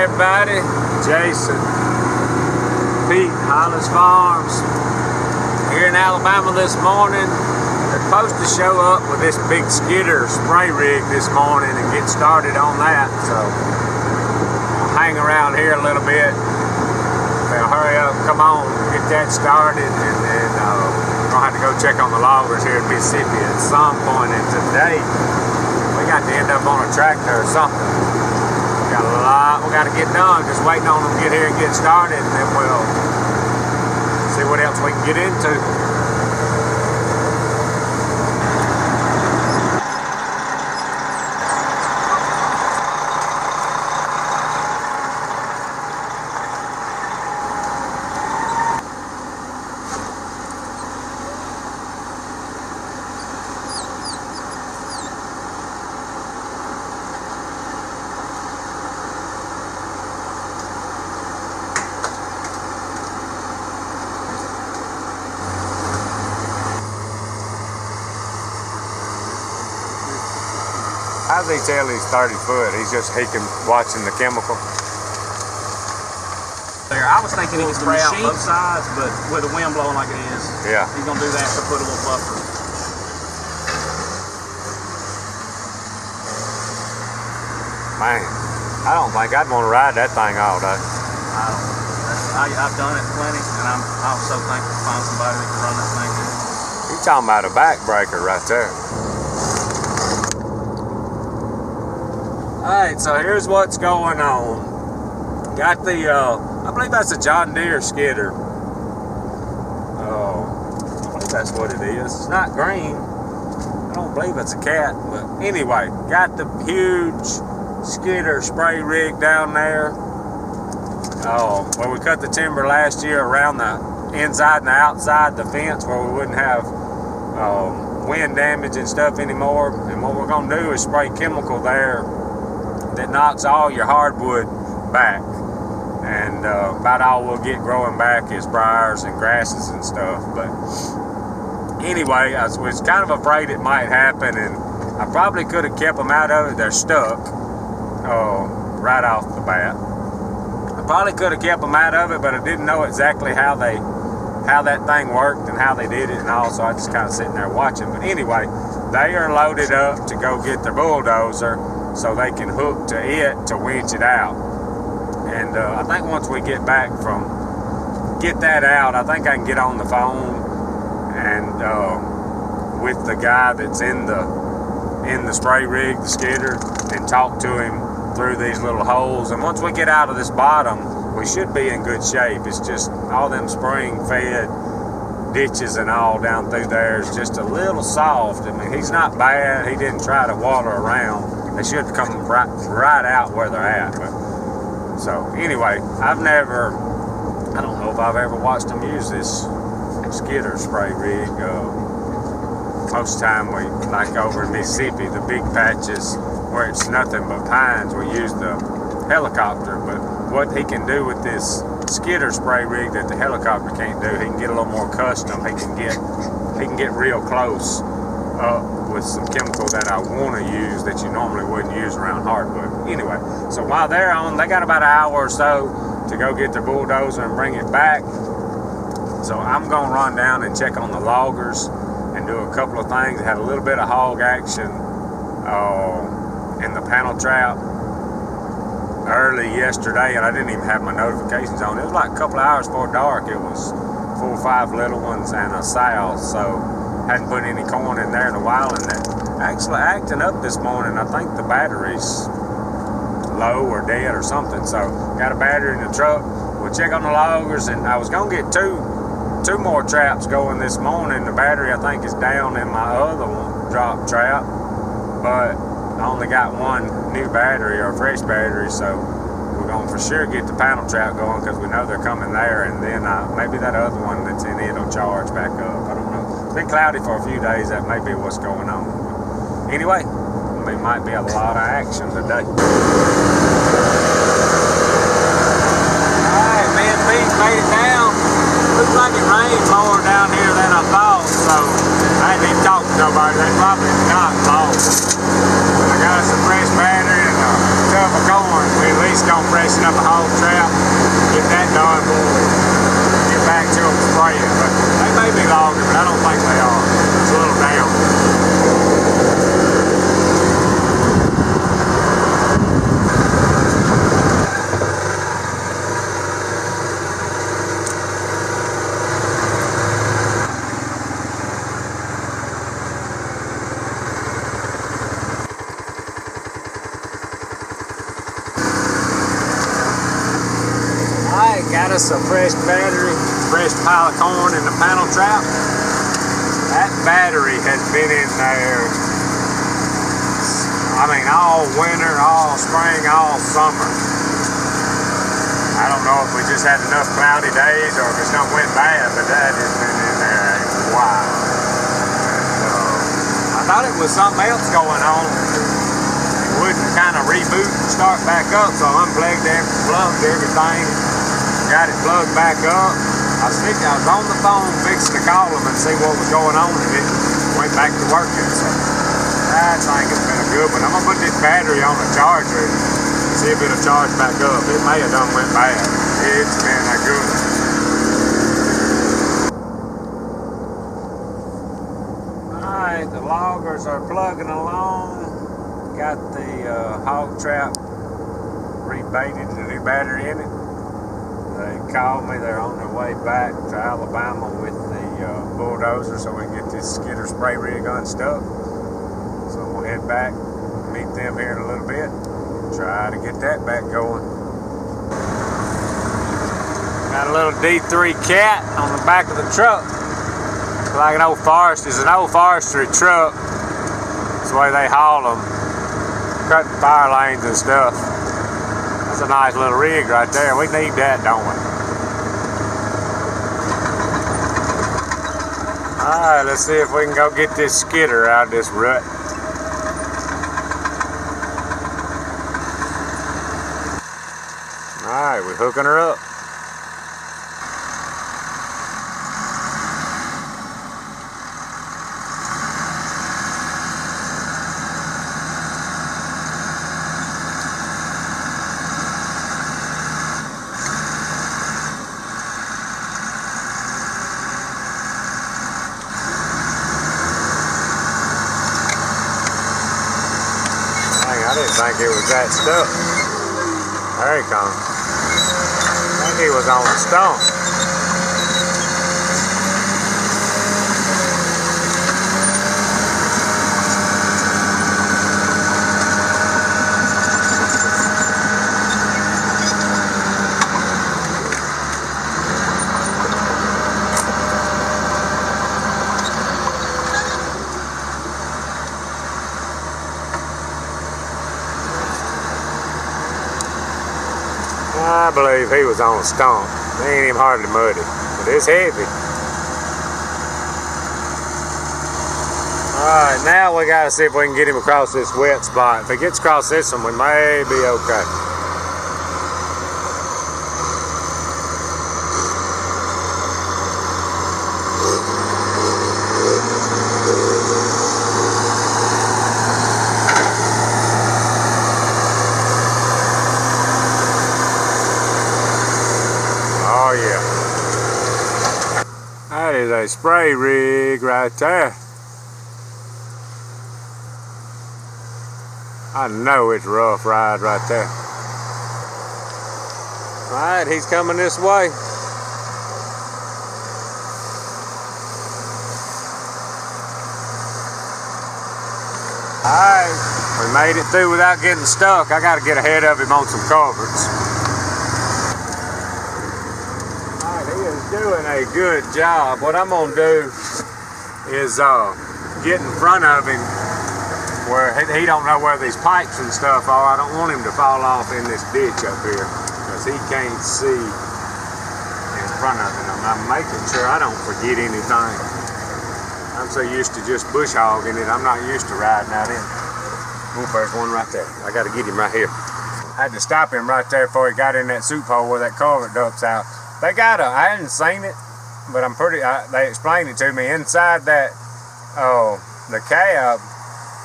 everybody, Jason, Pete, Hollis Farms, here in Alabama this morning. They're supposed to show up with this big skidder spray rig this morning and get started on that, so I'll hang around here a little bit. They'll hurry up, come on, get that started, and then we're gonna have to go check on the loggers here in Mississippi at some point. And today, we got to end up on a tractor or something. Got a lot we got to get done, just waiting on them to get here and get started, and then we'll see what else we can get into. How does he tell he's 30 foot? He can watching the chemical. There, I was thinking he could spray out both sides, but with the wind blowing like it is, yeah, he's gonna do that to put a little buffer. Man, I don't think I'd want to ride that thing all day. I've done it plenty, and I'm so thankful to find somebody that can run that thing. You're talking about a backbreaker right there. Alright, so here's what's going on. Got the, I believe that's a John Deere skidder. I believe that's what it is. It's not green. I don't believe it's a cat, but anyway, got the huge skidder spray rig down there. Where we cut the timber last year around the inside and the outside the fence where we wouldn't have wind damage and stuff anymore. And what we're going to do is spray chemical there that knocks all your hardwood back, and about all we'll get growing back is briars and grasses and stuff. But anyway, I was kind of afraid it might happen, and I probably could have kept them out of it. They're stuck right off the bat. I probably could have kept them out of it, but I didn't know exactly how that thing worked and how they did it and all, so I just kind of sitting there watching. But anyway, they are loaded up to go get their bulldozer so they can hook to it to winch it out. And I think once we get that out, I think I can get on the phone and with the guy that's in the spray rig, the skidder, and talk to him through these little holes. And once we get out of this bottom, we should be in good shape. It's just all them spring-fed ditches and all down through there is just a little soft. I mean, he's not bad. He didn't try to water around. They should come right out where they're at. But so anyway, I don't know if I've ever watched them use this skidder spray rig. Most of the time we, like over in Mississippi, the big patches where it's nothing but pines, we use the helicopter. But what he can do with this skidder spray rig that the helicopter can't do, he can get a little more custom. He can get real close with some chemical that I want to use that you normally wouldn't use around hardwood. Anyway, so while they're on, they got about an hour or so to go get their bulldozer and bring it back. So I'm going to run down and check on the loggers and do a couple of things. I had a little bit of hog action in the panel trap early yesterday, and I didn't even have my notifications on. It was like a couple of hours before dark. It was 4 or 5 little ones and a sow, so hadn't put any corn in there in a while, and they're actually acting up this morning. I think the battery's low or dead or something, so got a battery in the truck. We'll check on the loggers, and I was gonna get two more traps going this morning. The battery I think is down in my other one drop trap, but I only got one new battery or fresh battery, so we're going to for sure get the panel trap going because we know they're coming there, and then maybe that other one that's in it will charge back up. I don't know. It's been cloudy for a few days. That may be what's going on. But anyway, there might be a lot of action today. Alright, me and Pete made it down. Looks like it rained more down here than I thought, so I didn't even talk to nobody. They probably not lost. I got some fresh battery and a tub of corn. We at least gonna fresh it setting up a hog trap, get that done before we get back to them spraying. But they may be longer, but I don't think they are. It's a little down. Got us a fresh battery, fresh pile of corn in the panel trap. That battery has been in there, I mean, all winter, all spring, all summer. I don't know if we just had enough cloudy days or if it's not went bad, but that has been in there a while. And, I thought it was something else going on. It wouldn't kind of reboot and start back up, so I unplugged everything. Got it plugged back up. I was on the phone fixing to call them and see what was going on, and it went back to working. So I think it's been a good one. I'm gonna put this battery on a charger and see if it'll charge back up. It may have done went bad. It's been a good one. Alright, the loggers are plugging along. Got the hog trap rebaited, the new battery in it. They called me, they're on their way back to Alabama with the bulldozer so we can get this skidder spray rig unstuck. So we'll head back, meet them here in a little bit, try to get that back going. Got a little D3 cat on the back of the truck. Like an old forestry, it's an old forestry truck. That's the way they haul them, cutting fire lanes and stuff. That's a nice little rig right there. We need that, don't we? Alright, let's see if we can go get this skidder out of this rut. Alright, we're hooking her up. I didn't think it was that stuck. There he comes. I think he was on the stump. I believe he was on a stump. It ain't even hardly muddy, but it's heavy. Alright, now we gotta see if we can get him across this wet spot. If he gets across this one, we may be okay. Oh yeah. That is a spray rig right there. I know it's a rough ride right there. Alright, he's coming this way. Alright, we made it through without getting stuck. I gotta get ahead of him on some culverts. Doing a good job. What I'm gonna do is get in front of him where he don't know where these pipes and stuff are. I don't want him to fall off in this ditch up here because he can't see in front of him. I'm making sure I don't forget anything. I'm so used to just bush hogging it, I'm not used to riding out in. Oh, there's one right there. I gotta get him right here. I had to stop him right there before he got in that soup hole where that culvert dumps out. They got I hadn't seen it, but they explained it to me. Inside that, the cab,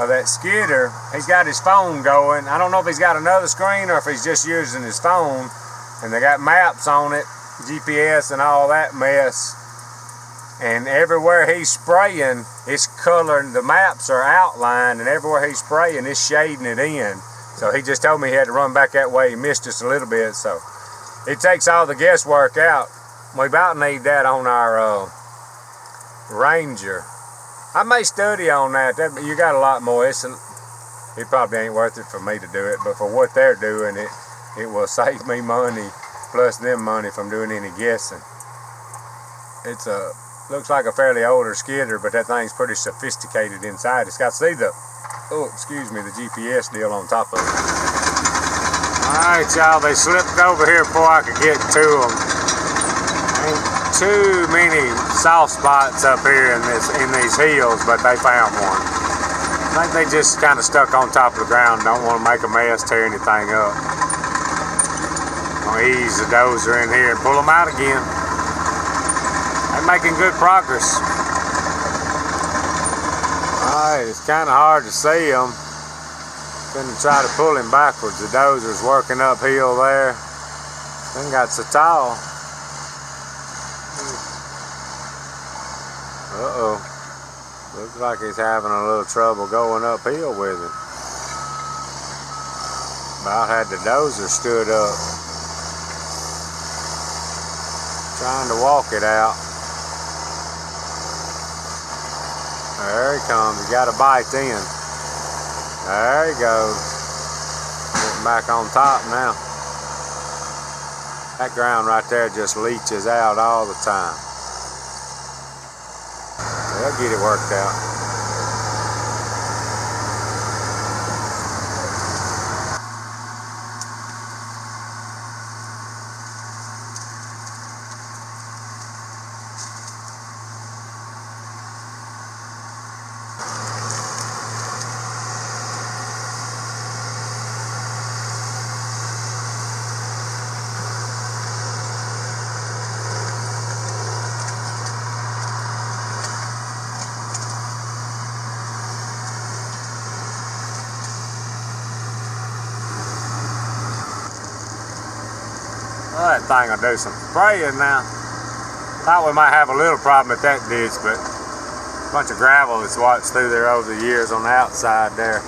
of that skidder. He's got his phone going. I don't know if he's got another screen or if he's just using his phone. And they got maps on it, GPS and all that mess. And everywhere he's spraying, it's coloring, the maps are outlined, and everywhere he's spraying, it's shading it in. So he just told me he had to run back that way. He missed us a little bit, so it takes all the guesswork out. We about need that on our Ranger. I may study on that. You got a lot more. It probably ain't worth it for me to do it, but for what they're doing, it will save me money, plus them money from doing any guessing. It's looks like a fairly older skidder, but that thing's pretty sophisticated inside. It's got, see the, the GPS deal on top of it. Alright y'all, they slipped over here before I could get to them. Ain't too many soft spots up here in these hills, but they found one. I think they just kind of stuck on top of the ground, don't want to make a mess, tear anything up. I'm gonna ease the dozer in here and pull them out again. They're making good progress. Alright, it's kind of hard to see them. Gonna try to pull him backwards. The dozer's working uphill there. Then got so tall. Uh-oh. Looks like he's having a little trouble going uphill with him. About had the dozer stood up. Trying to walk it out. There he comes. He got a bite in. There he goes. Getting back on top now. That ground right there just leaches out all the time. They'll get it worked out. Well, that thing will do some spraying now. Thought we might have a little problem at that ditch, but a bunch of gravel that's washed through there over the years on the outside there.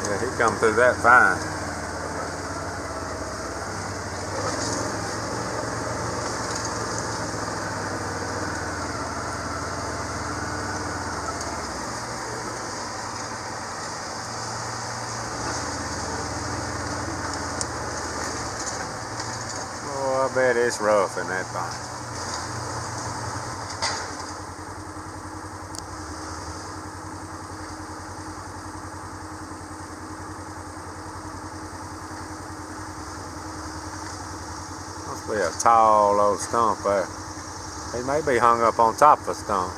Yeah, he come through that fine. I bet it's rough in that thing. Must be a tall old stump there. He may be hung up on top of a stump.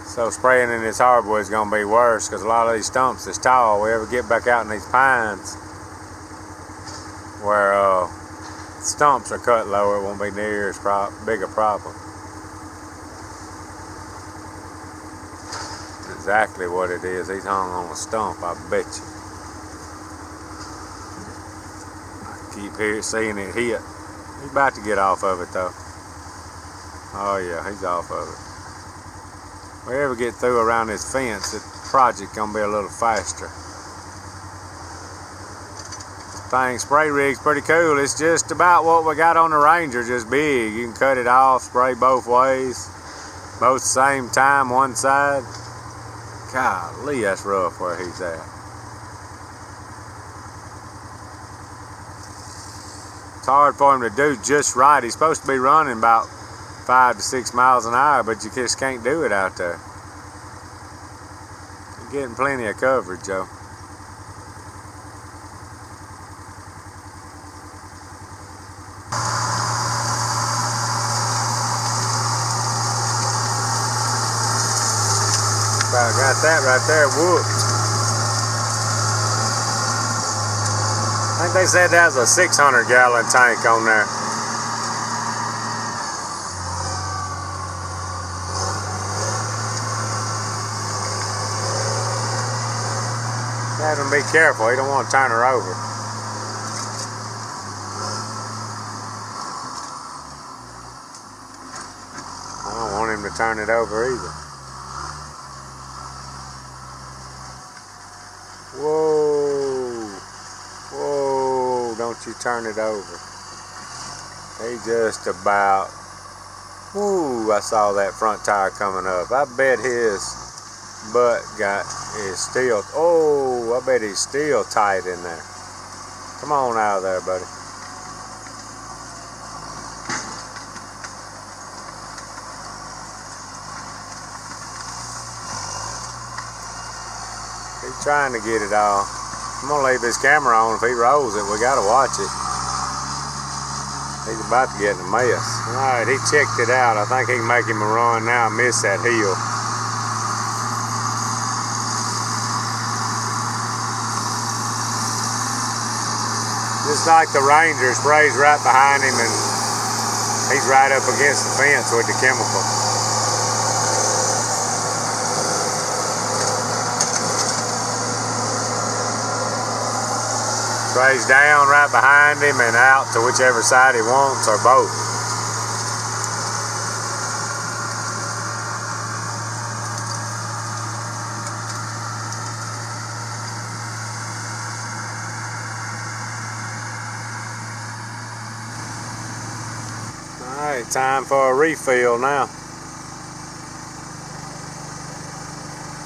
So spraying in this hardwood is going to be worse because a lot of these stumps is tall. We ever get back out in these pines where stumps are cut lower, it won't be near as big a problem. That's exactly what it is. He's hung on a stump, I bet you. I keep seeing it hit. He's about to get off of it though. Oh yeah, he's off of it. If we ever get through around this fence, the project gonna be a little faster. This thing, spray rig's pretty cool. It's just about what we got on the Ranger, just big. You can cut it off, spray both ways, both the same time, one side. Golly, that's rough where he's at. It's hard for him to do just right. He's supposed to be running about 5 to 6 miles an hour, but you just can't do it out there. You're getting plenty of coverage, Joe. About got that right there whooped. I think think they said that was a 600-gallon tank on there. Have him be careful, he don't want to turn her over. I don't want him to turn it over either. Whoa, whoa, don't you turn it over. He just about, whoo, I saw that front tire coming up. I bet his butt is still, oh, I bet he's still tight in there. Come on out of there, buddy. He's trying to get it all. I'm gonna leave his camera on. If he rolls it, we gotta watch it. He's about to get in a mess. Alright, he checked it out. I think he can make him a run now and miss that hill. Just like the Ranger sprays right behind him and he's right up against the fence with the chemical. Sprays down right behind him and out to whichever side he wants, or both. Alright, time for a refill now.